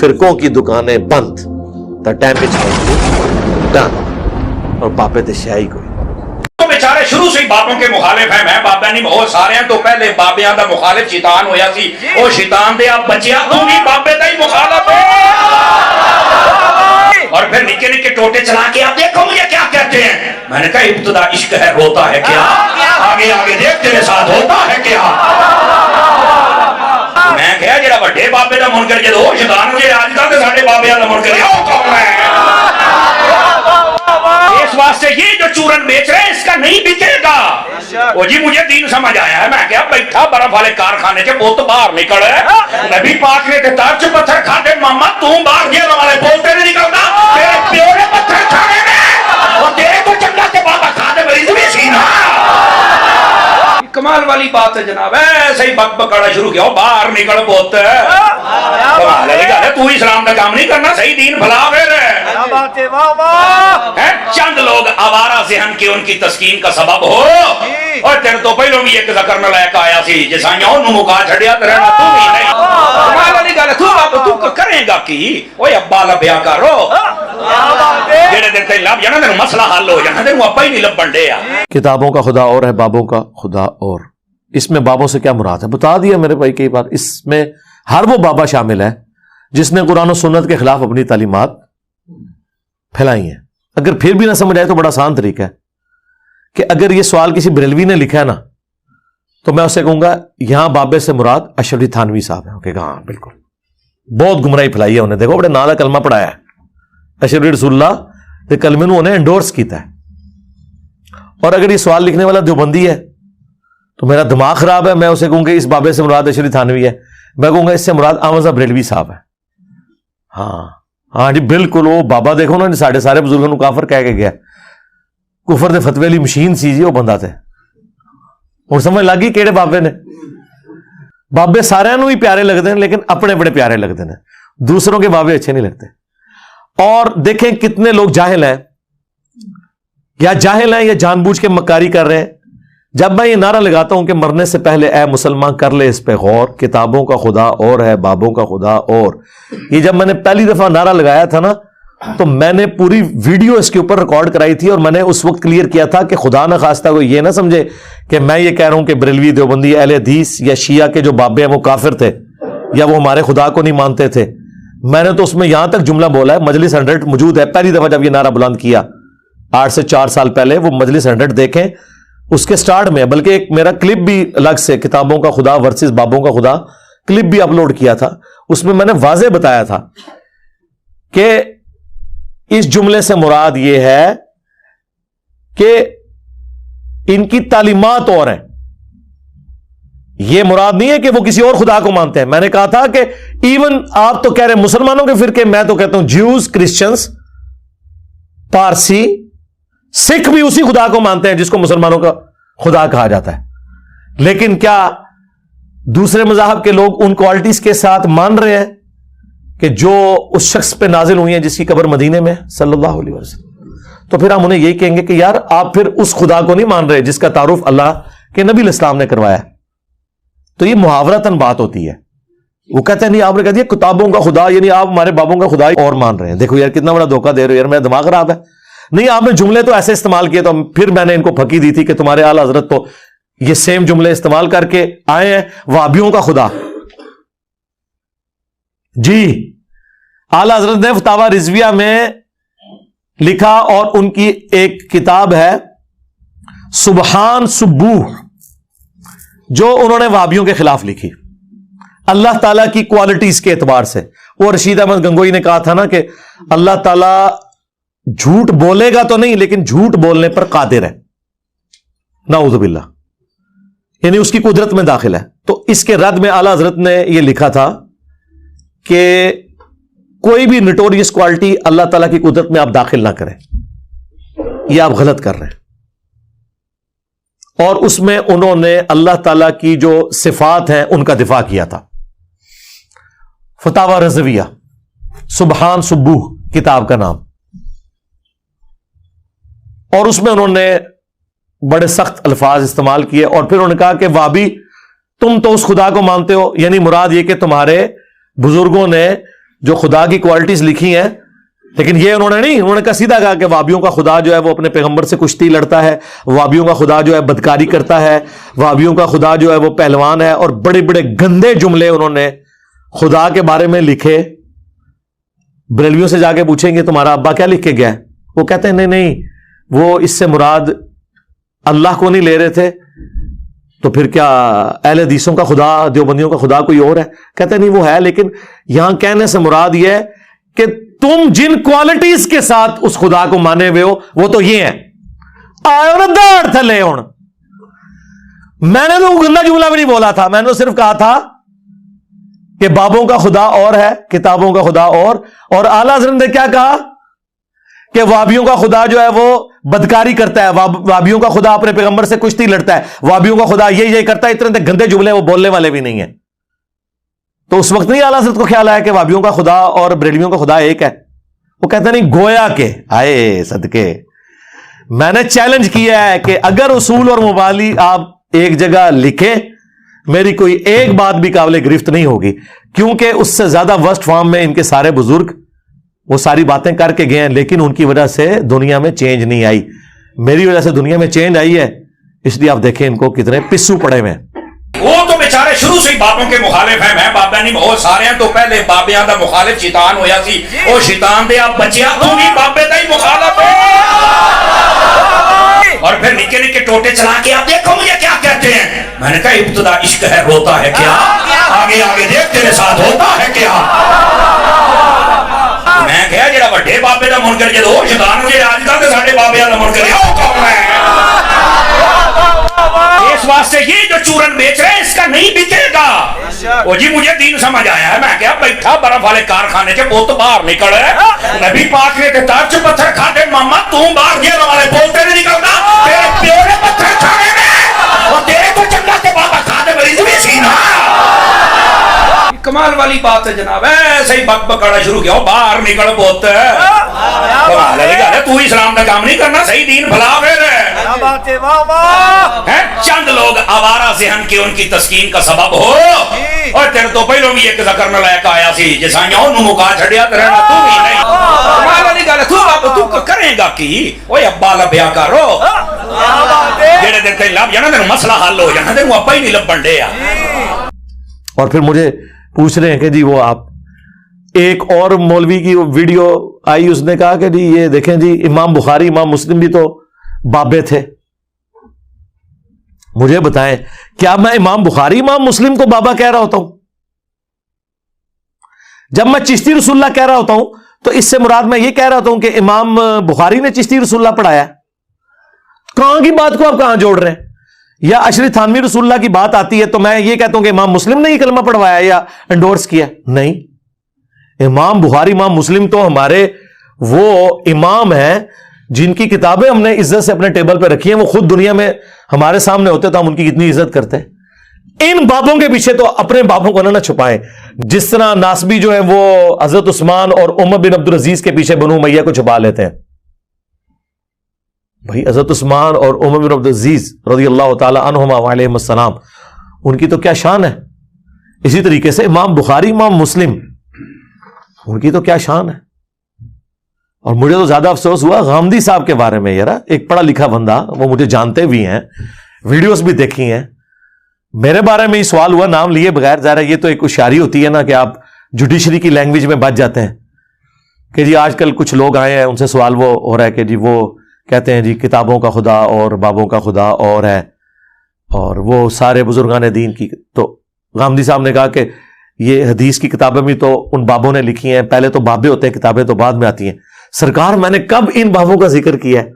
فرقوں کی دکانیں بند دا ڈیمیج ڈن اور پاپے تے شاہی کوئی تو بیچارے شروع سے ہی باپوں کے مخالف ہیں. میں بابا نہیں بہت سارے ہیں. تو پہلے بابیاں دا مخالف شیطان ہویا سی. او شیطان دے اب بچیا تو بھی بابے دا ہی مخالف ہے. اور پھر نکے نکے ٹوٹے چلا کے آپ دیکھو مجھے کیا کہتے ہیں. میں نے کہا ابتدا عشق ہے روتا ہے کیا, آگے آگے دیکھ تیرے ساتھ ہوتا ہے کیا. میں کہا جڑا بڑے بابے دا منکر جے او شیطان مجھے آج کل تے ساڈے بابیاں دا منکر او کون ہے. اس واسطے یہ جو چورن بیچ رہے ہیں اس کا نہیں بکے گا. وہ جی مجھے دین سمجھ آیا ہے. میں کہا بیٹھا برف والے کارخانے کے بوت باہر نکل نبی پاک نے تے ترچ پتھر کھاتے ماما تو باہر گیا والے بولتے نہیں نکلتا تیرے پیو نے پتھر کھانے میں وہ تیرے کو چنگا کے بابا کھانے مریض بھی سی نا. کمال والی بات ہے جناب. ایسے ہی بک بکاڑا شروع کیا باہر نکل بوت کمال ہے. تو اسلام کا کام نہیں کرنا صحیح دین بھلا پھر چند لوگ آوارہ ذہن کے ان کی تسکین کا سبب ہو. اور تیرے تو پہلوں بھی ایک ذکر میں لائق آیا سی جسائیاں انہوں مکا چھڑیا تیرے نہ تو بھی نہیں کمال والی گل ہے. تو کریں گا کی اوے ابا لبیا کرو جڑے دن تے لب جانا تینوں مسئلہ حل ہو جانا تینوں ابا ہی نہیں لبن ڈے. کتابوں کا خدا اور ہے بابوں کا خدا اور. اس میں بابوں سے کیا مراد ہے بتا دیا میرے بھائی کئی بار. اس میں ہر وہ بابا شامل ہے جس نے قرآن و سنت کے خلاف اپنی تعلیمات پھیلائی ہیں. اگر پھر بھی نہ سمجھ آئے تو بڑا آسان طریقہ ہے کہ اگر یہ سوال کسی بریلوی نے لکھا ہے نا تو میں اسے کہوں گا یہاں بابے سے مراد اشرف علی تھانوی صاحب ہیں. کہ ہاں بالکل بہت گمراہی پھیلائی ہے انہیں. دیکھو بڑے نالا کلمہ پڑھایا ہے اشرف علی رسول اللہ کے کلمے نے انہیں انڈورس کیتا ہے. اور اگر یہ سوال لکھنے والا دیوبندی ہے تو میرا دماغ خراب ہے. میں اسے کہوں گا اس بابے سے مراد اشرف علی تھانوی ہے. میں کہوں گا اس سے مراد احمد صاحب بریلوی صاحب ہے. ہاں جی بالکل. وہ بابا دیکھو نا ساڑھے سارے بزرگوں کو کافر کہہ کے گیا. کفر دے فتوی والی مشین سی جی وہ بندہ تھے. اور سمجھ لگی کیڑے بابے نے. بابے سارے ہی پیارے لگتے ہیں لیکن اپنے بڑے پیارے لگتے ہیں. دوسروں کے بابے اچھے نہیں لگتے. اور دیکھیں کتنے لوگ جاہل ہیں یا جان بوجھ کے مکاری کر رہے ہیں. جب میں یہ نعرہ لگاتا ہوں کہ مرنے سے پہلے اے مسلمان کر لے اس پہ غور, کتابوں کا خدا اور ہے بابوں کا خدا اور. یہ جب میں نے پہلی دفعہ نعرہ لگایا تھا نا تو میں نے پوری ویڈیو اس کے اوپر ریکارڈ کرائی تھی اور میں نے اس وقت کلیئر کیا تھا کہ خدا نہ خواستہ کوئی یہ نہ سمجھے کہ میں یہ کہہ رہا ہوں کہ بریلوی دیوبندی اہل حدیث یا شیعہ کے جو بابے ہیں وہ کافر تھے یا وہ ہمارے خدا کو نہیں مانتے تھے. میں نے تو اس میں یہاں تک جملہ بولا ہے مجلس 100 موجود ہے. پہلی دفعہ جب یہ نعرہ بلند کیا 8 سے 4 سال پہلے وہ مجلس 100 دیکھیں اس کے سٹارٹ میں. بلکہ ایک میرا کلپ بھی الگ سے کتابوں کا خدا ورسز بابوں کا خدا کلپ بھی اپلوڈ کیا تھا. اس میں نے واضح بتایا تھا کہ اس جملے سے مراد یہ ہے کہ ان کی تعلیمات اور ہیں. یہ مراد نہیں ہے کہ وہ کسی اور خدا کو مانتے ہیں. میں نے کہا تھا کہ ایون آپ تو کہہ رہے ہیں مسلمانوں کے فرقے, میں تو کہتا ہوں جیوز, کرسچنز, پارسی, سکھ بھی اسی خدا کو مانتے ہیں جس کو مسلمانوں کا خدا کہا جاتا ہے. لیکن کیا دوسرے مذاہب کے لوگ ان کوالٹیز کے ساتھ مان رہے ہیں کہ جو اس شخص پہ نازل ہوئی ہیں جس کی قبر مدینے میں صلی اللہ علیہ وسلم؟ تو پھر ہم انہیں یہی کہیں گے کہ یار آپ پھر اس خدا کو نہیں مان رہے جس کا تعارف اللہ کے نبی علیہ السلام نے کروایا. تو یہ محاورتاً بات ہوتی ہے. وہ کہتے ہیں نہیں آپ نے کہہ دیا کتابوں کا خدا یعنی آپ ہمارے بابوں کا خدا اور مان رہے ہیں. دیکھو یار کتنا بڑا دھوکہ دے رہے ہو یار, میرا دماغ خراب ہے. نہیں آپ نے جملے تو ایسے استعمال کیے تو پھر میں نے ان کو پھکی دی تھی کہ تمہارے اعلی حضرت تو یہ سیم جملے استعمال کر کے آئے ہیں وہابیوں کا خدا. جی اعلی حضرت نے فتاوی رضویہ میں لکھا اور ان کی ایک کتاب ہے سبحان سبوح جو انہوں نے وہابیوں کے خلاف لکھی اللہ تعالیٰ کی کوالٹیز کے اعتبار سے. وہ رشید احمد گنگوئی نے کہا تھا نا کہ اللہ تعالیٰ جھوٹ بولے گا تو نہیں لیکن جھوٹ بولنے پر قادر ہے. نعوذ باللہ, یعنی اس کی قدرت میں داخل ہے. تو اس کے رد میں اعلی حضرت نے یہ لکھا تھا کہ کوئی بھی نٹوریس کوالٹی اللہ تعالیٰ کی قدرت میں آپ داخل نہ کریں, یہ آپ غلط کر رہے ہیں. اور اس میں انہوں نے اللہ تعالیٰ کی جو صفات ہیں ان کا دفاع کیا تھا. فتاوی رضویہ سبحان سبوح کتاب کا نام. اور اس میں انہوں نے بڑے سخت الفاظ استعمال کیے اور پھر انہوں نے کہا کہ وہابی تم تو اس خدا کو مانتے ہو یعنی مراد یہ کہ تمہارے بزرگوں نے جو خدا کی کوالٹیز لکھی ہیں. لیکن یہ انہوں نے نہیں، انہوں نے کہا سیدھا کہا کہ وہابیوں کا خدا جو ہے وہ اپنے پیغمبر سے کشتی لڑتا ہے، وہابیوں کا خدا جو ہے بدکاری کرتا ہے، وہابیوں کا خدا جو ہے وہ پہلوان ہے، اور بڑے بڑے گندے جملے انہوں نے خدا کے بارے میں لکھے. بریلویوں سے جا کے پوچھیں گے تمہارا ابا کیا لکھ کے گیا ہے، وہ کہتے ہیں نہیں نہیں وہ اس سے مراد اللہ کو نہیں لے رہے تھے. تو پھر کیا اہل حدیثوں کا خدا، دیوبندیوں کا خدا کوئی اور ہے؟ کہتے ہیں نہیں وہ ہے، لیکن یہاں کہنے سے مراد یہ ہے کہ تم جن کوالٹیز کے ساتھ اس خدا کو مانے ہوئے ہو وہ تو یہ ہیں. آئے نا داڑ تھلے ہوں. میں نے تو گندا جملہ بھی نہیں بولا تھا، میں نے صرف کہا تھا کہ بابوں کا خدا اور ہے، کتابوں کا خدا اور اعلیٰ حضرت نے کیا کہا کہ وہابیوں کا خدا جو ہے وہ بدکاری کرتا ہے، وہابیوں کا خدا اپنے پیغمبر سے کشتی لڑتا ہے، وہابیوں کا خدا یہ کرتا ہے. اتنے گندے جملے وہ بولنے والے بھی نہیں ہیں. تو اس وقت نہیں اعلیٰ حضرت کو خیال آیا کہ وہابیوں کا خدا اور بریلویوں کا خدا ایک ہے. وہ کہتے نہیں گویا کہ آئے صدقے میں نے چیلنج کیا ہے کہ اگر اصول اور مبالی آپ ایک جگہ لکھیں میری کوئی ایک بات بھی قابل گرفت نہیں ہوگی، کیونکہ اس سے زیادہ ورسٹ فارم میں ان کے سارے بزرگ وہ ساری باتیں کر کے گئے ہیں، لیکن ان کی وجہ سے دنیا میں چینج نہیں آئی. میری وجہ سے دنیا میں چینج آئی ہے، اس لیے آپ دیکھیں ان کو کتنے پسو پڑے ہوئے ہیں. وہ تو بیچارے شروع سے ہی بابوں کے مخالف ہیں. میں بابا نہیں بہت سارے ہیں، تو پہلے بابیاں دا مخالف شیطان ہویا سی، او شیطان دے آپ بچیا تو بھی بابے دا ہی مخالف ہے. اور پھر نکے نکے ٹوٹے چلا کے آپ دیکھو مجھے کیا کہتے ہیں. میں نے کہا ابتدا عشق ہے روتا ہے کیا، آگے آگے دیکھ تیرے ساتھ ہوتا ہے کیا. میں کہا جڑا بڑے بابے دا منکر جے وہ شیطان جے آج کل تے ساڈے بابیاں دا منکر ہے وہ کون ہے. اس واسطے یہ جو چورن بیچ رہے ہیں اس کا نہیں بکے گا. وہ جی مجھے دین سمجھ آیا ہے. میں کہا بیٹھا برف والے کارخانے کے بوت باہر نکل ہے. نبی پاک نے ترچ پتھر کھاتے ماما تو باہر گیا والے بولتے نہیں نکلتا تیرے پیو نے پتھر کھانے میں اور تیرے کو چنگا کے بابا کھاتے مریض بھی سینا. کمال والی بات ہے جناب. ایسے ہی بک بکانا شروع کیا باہر نکل بوت کمال ہے. تو اسلام کا کام نہیں کرنا صحیح دین بھلا پھر چند لوگ آوارہ ذہن کے ان کی تسکین کا سبب ہو. اور تیرے تو پہلوں بھی ایک ذکر میں لائق آیا سی جسائیاں انہوں مکا چھڑیا تیرے تو بھی نہیں. کمال والی گل ہے. تو کریں گا کی اوے ابا لبیا کرو جڑے دن تے لب جانا تینوں مسئلہ حل ہو جانا تینوں ابا ہی نہیں لبن ڈے. اور پھر مجھے پوچھ رہے ہیں کہ جی وہ آپ ایک اور مولوی کی ویڈیو آئی، اس نے کہا کہ جی یہ دیکھیں جی امام بخاری امام مسلم بھی تو بابے تھے. مجھے بتائیں کیا میں امام بخاری امام مسلم کو بابا کہہ رہا ہوتا ہوں؟ جب میں چشتی رسول اللہ کہہ رہا ہوتا ہوں تو اس سے مراد میں یہ کہہ رہا ہوتا ہوں کہ امام بخاری نے چشتی رسول اللہ پڑھایا. کہاں کی بات کو آپ کہاں جوڑ رہے ہیں؟ یا اشری تھانوی رسول اللہ کی بات آتی ہے تو میں یہ کہتا ہوں کہ امام مسلم نے یہ کلمہ پڑھوایا یا انڈورس کیا؟ نہیں، امام بخاری امام مسلم تو ہمارے وہ امام ہیں جن کی کتابیں ہم نے عزت سے اپنے ٹیبل پہ رکھی ہیں. وہ خود دنیا میں ہمارے سامنے ہوتے تو ہم ان کی کتنی عزت کرتے ہیں. ان بابوں کے پیچھے تو اپنے بابوں کو نہ چھپائیں. جس طرح ناسبی جو ہیں وہ حضرت عثمان اور عمر بن عبدالعزیز کے پیچھے بنو امیہ کو چھپا لیتے ہیں. بھائی حضرت عثمان اور عمر بن عبدالعزیز رضی اللہ تعالی عنہما وعلیہم السلام ان کی تو کیا شان ہے. اسی طریقے سے امام بخاری امام مسلم ان کی تو کیا شان ہے. اور مجھے تو زیادہ افسوس ہوا غامدی صاحب کے بارے میں. یار ایک پڑھا لکھا بندہ، وہ مجھے جانتے بھی ہیں، ویڈیوز بھی دیکھی ہیں. میرے بارے میں ہی سوال ہوا نام لیے بغیر. ظاہر یہ تو ایک ہوشیاری ہوتی ہے نا کہ آپ جوڈیشری کی لینگویج میں بچ جاتے ہیں کہ جی آج کل کچھ لوگ آئے ہیں ان سے سوال وہ ہو رہا ہے کہ جی وہ کہتے ہیں جی کتابوں کا خدا اور بابوں کا خدا اور ہے اور وہ سارے بزرگان دین کی. تو غامدی صاحب نے کہا کہ یہ حدیث کی کتابیں بھی تو ان بابوں نے لکھی ہیں. پہلے تو بابے ہوتے ہیں، کتابیں تو بعد میں آتی ہیں. سرکار میں نے کب ان بابوں کا ذکر کیا ہے؟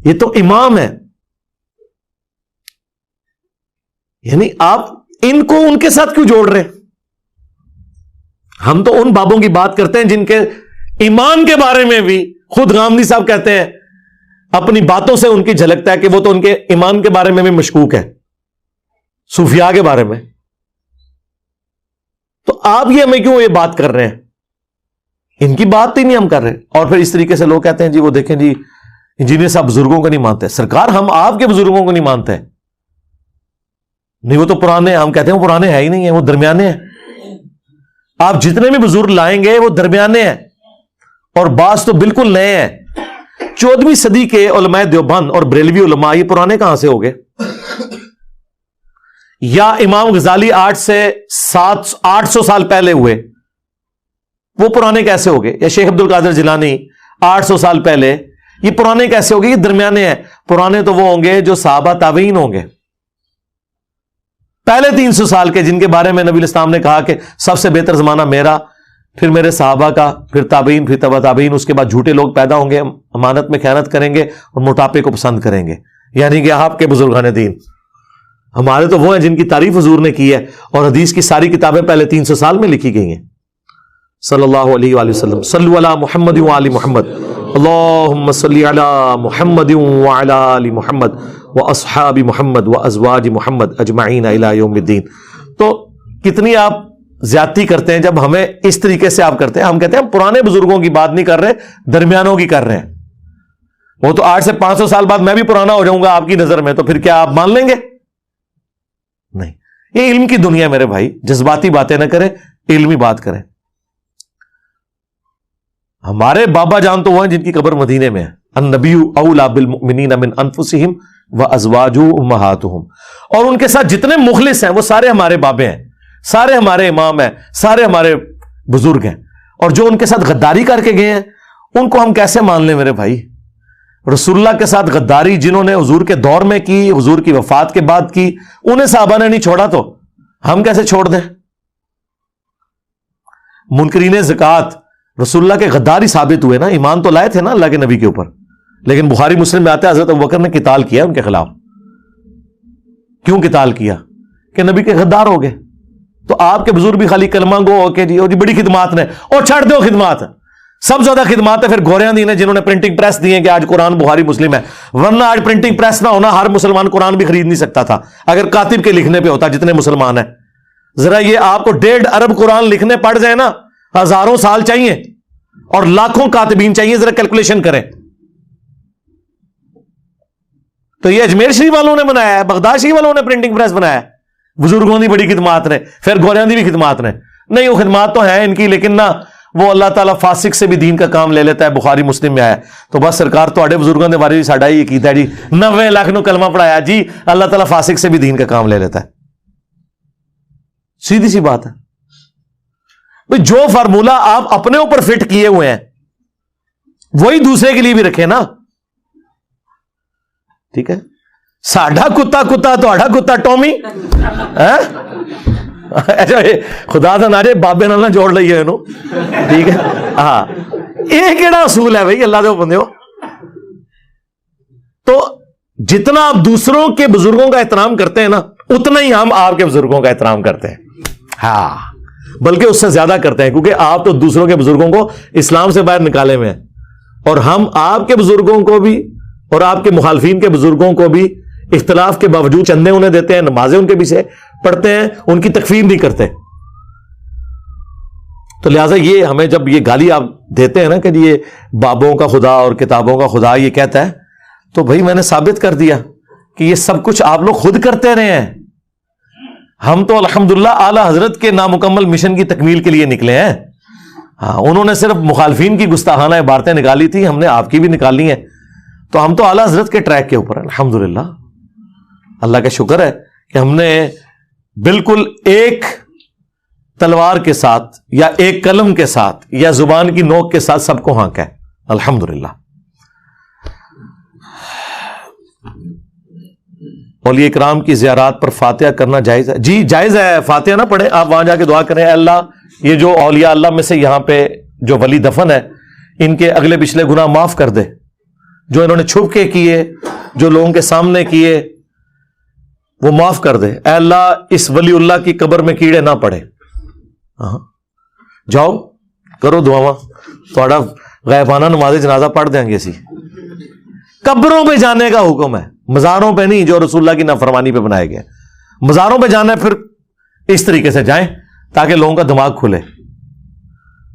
یہ تو امام ہے. یعنی آپ ان کو ان کے ساتھ کیوں جوڑ رہے ہیں؟ ہم تو ان بابوں کی بات کرتے ہیں جن کے ایمان کے بارے میں بھی خود غامدی صاحب کہتے ہیں اپنی باتوں سے ان کی جھلکتا ہے کہ وہ تو ان کے ایمان کے بارے میں بھی مشکوک ہے، صوفیاء کے بارے میں. تو آپ یہ ہمیں کیوں یہ بات کر رہے ہیں؟ ان کی بات ہی نہیں ہم کر رہے. اور پھر اس طریقے سے لوگ کہتے ہیں جی وہ دیکھیں جی انجینئر صاحب بزرگوں کو نہیں مانتے. سرکار ہم آپ کے بزرگوں کو نہیں مانتے. نہیں وہ تو پرانے، ہم کہتے ہیں وہ پرانے ہے ہی نہیں ہیں، وہ درمیانے ہیں. آپ جتنے بھی بزرگ لائیں گے وہ درمیانے ہیں اور بعض تو بالکل نئے ہیں. 14ویں صدی کے علماء دیوبند اور بریلوی علماء یہ پرانے کہاں سے ہو گئے؟ یا امام غزالی 800 سال پہلے ہوئے، وہ پرانے کیسے ہو گئے؟ یا شیخ عبد القادر جیلانی 800 سال پہلے، یہ پرانے کیسے ہو گئے؟ یہ درمیانے ہیں. پرانے تو وہ ہوں گے جو صحابہ تابعین ہوں گے، پہلے 300 سال کے، جن کے بارے میں نبی الاسلام نے کہا کہ سب سے بہتر زمانہ میرا، پھر میرے صحابہ کا، پھر تابعین، پھر تبع تابعین. اس کے بعد جھوٹے لوگ پیدا ہوں گے، امانت میں خیانت کریں گے اور موٹاپے کو پسند کریں گے. یعنی کہ آپ کے بزرگان دین. ہمارے تو وہ ہیں جن کی تعریف حضور نے کی ہے، اور حدیث کی ساری کتابیں پہلے 300 سال میں لکھی گئی ہیں. صلی اللہ علیہ وآلہ وسلم. صلو علی محمد وآل محمد. اللہم صلی علی محمد وعلی آل محمد واصحاب محمد وازواج محمد اجمعین الی یوم الدین. تو کتنی آپ زیادتی کرتے ہیں جب ہمیں اس طریقے سے آپ کرتے ہیں. ہم کہتے ہیں ہم پرانے بزرگوں کی بات نہیں کر رہے، درمیانوں کی کر رہے ہیں. وہ تو 800 سے 500 سال بعد میں بھی پرانا ہو جاؤں گا آپ کی نظر میں، تو پھر کیا آپ مان لیں گے؟ نہیں. یہ علم کی دنیا میرے بھائی، جذباتی باتیں نہ کریں، علمی بات کریں. ہمارے بابا جان تو وہ ہیں جن کی قبر مدینے میں ہے. النبی اولا بالمؤمنین من انفسہم وازواجہ امہاتہم. اور ان کے ساتھ جتنے مخلص ہیں وہ سارے ہمارے بابے ہیں، سارے ہمارے امام ہیں، سارے ہمارے بزرگ ہیں. اور جو ان کے ساتھ غداری کر کے گئے ہیں ان کو ہم کیسے مان لیں میرے بھائی؟ رسول اللہ کے ساتھ غداری جنہوں نے حضور کے دور میں کی، حضور کی وفات کے بعد کی، انہیں صحابہ نے نہیں چھوڑا تو ہم کیسے چھوڑ دیں؟ منکرین زکوٰۃ رسول اللہ کے غداری ثابت ہوئے نا، ایمان تو لائے تھے نا اللہ کے نبی کے اوپر، لیکن بخاری مسلم میں آتے ہیں حضرت ابوبکر نے قتال کیا ان کے خلاف. کیوں قتال کیا؟ کہ نبی کے غدار ہو گئے. تو آپ کے بزرگ بھی خالی کلمہ گو ہو کے جی بڑی خدمات نے، اور چھڑ دو خدمات. سب زیادہ خدمات ہے پھر گوریاں دی نے، جنہوں نے پرنٹنگ پریس دی ہیں کہ آج قرآن بخاری مسلم ہے. ورنہ آج پرنٹنگ پریس نہ ہونا ہر مسلمان قرآن بھی خرید نہیں سکتا تھا اگر کاتب کے لکھنے پہ ہوتا. جتنے مسلمان ہیں ذرا یہ آپ کو 1.5 ارب قرآن لکھنے پڑ جائے نا، ہزاروں سال چاہیے اور لاکھوں کاتبین چاہیے. ذرا کیلکولیشن کریں. تو یہ اجمیر شریف والوں نے بنایا ہے، بغداد شریف والوں نے پرنٹنگ پریس بنایا ہے. بزرگوں کی بڑی خدمات نے، پھر گوریاں دی بھی خدمات نے. نہیں، وہ خدمات تو ہیں ان کی، لیکن نہ وہ اللہ تعالیٰ فاسق سے بھی دین کا کام لے لیتا ہے. بخاری مسلم میں آیا. تو بس سرکار تو بزرگوں کے بارے میں ساڈا ہی کیتا ہے جی 90 لاکھ نو کلمہ پڑھایا جی، اللہ تعالیٰ فاسق سے بھی دین کا کام لے لیتا ہے. سیدھی سی بات ہے. جو فارمولہ آپ اپنے اوپر فٹ کیے ہوئے ہیں وہی دوسرے کے لیے بھی رکھے نا. ٹھیک ہے، ساڈا کتا کتا تہاڈا کتا ٹومی. اچھا خدا دا نارے بابے نال نہ جوڑ لئیے انہوں. ٹھیک ہے، ہاں یہ کیڑا اصول ہے بھائی اللہ دے بندے ہو. تو جتنا آپ دوسروں کے بزرگوں کا احترام کرتے ہیں نا، اتنا ہی ہم آپ کے بزرگوں کا احترام کرتے ہیں. ہاں بلکہ اس سے زیادہ کرتے ہیں، کیونکہ آپ تو دوسروں کے بزرگوں کو اسلام سے باہر نکالے ہوئے ہیں، اور ہم آپ کے بزرگوں کو بھی اور آپ کے مخالفین کے بزرگوں کو بھی اختلاف کے باوجود چندے انہیں دیتے ہیں، نمازیں ان کے پیچھے پڑھتے ہیں، ان کی تکفیر نہیں کرتے. تو لہٰذا یہ ہمیں جب یہ گالی آپ دیتے ہیں نا کہ یہ بابوں کا خدا اور کتابوں کا خدا یہ کہتا ہے، تو بھائی میں نے ثابت کر دیا کہ یہ سب کچھ آپ لوگ خود کرتے رہے ہیں. ہم تو الحمدللہ اعلی حضرت کے نامکمل مشن کی تکمیل کے لیے نکلے ہیں. ہاں انہوں نے صرف مخالفین کی گستاخانہ عبارتیں نکالی تھی، ہم نے آپ کی بھی نکالی ہیں. تو ہم تو اعلی حضرت کے ٹریک کے اوپر ہیں الحمدللہ. اللہ کا شکر ہے کہ ہم نے بالکل ایک تلوار کے ساتھ یا ایک قلم کے ساتھ یا زبان کی نوک کے ساتھ سب کو ہانکا ہے الحمدللہ. اولیاء اکرام کی زیارات پر فاتحہ کرنا جائز ہے؟ جی جائز ہے. فاتحہ نہ پڑھیں آپ، وہاں جا کے دعا کریں، اے اللہ یہ جو اولیاء اللہ میں سے یہاں پہ جو ولی دفن ہے ان کے اگلے پچھلے گناہ معاف کر دے، جو انہوں نے چھپ کے کیے، جو لوگوں کے سامنے کیے، وہ معاف کر دے. اے اللہ اس ولی اللہ کی قبر میں کیڑے نہ پڑے. جاؤ کرو دعاواں، تھوڑا غیبانہ نماز جنازہ پڑھ دیں گے. اسی قبروں پہ جانے کا حکم ہے، مزاروں پہ نہیں جو رسول اللہ کی نافرمانی پہ بنائے گئے. مزاروں پہ جانا ہے پھر اس طریقے سے جائیں تاکہ لوگوں کا دماغ کھلے.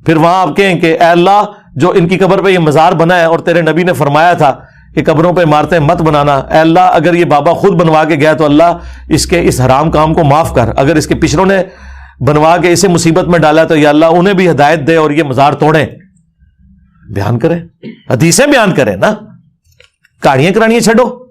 پھر وہاں آپ کہیں کہ اے اللہ جو ان کی قبر پہ یہ مزار بنا ہے اور تیرے نبی نے فرمایا تھا کہ قبروں پہ عمارتیں مت بنانا، اے اللہ اگر یہ بابا خود بنوا کے گیا تو اللہ اس کے اس حرام کام کو معاف کر. اگر اس کے پچھلوں نے بنوا کے اسے مصیبت میں ڈالا تو یا اللہ انہیں بھی ہدایت دے اور یہ مزار توڑیں. بیان کریں, حدیثیں بیان کریں نا, کہانیاں کرانیاں چھڈو.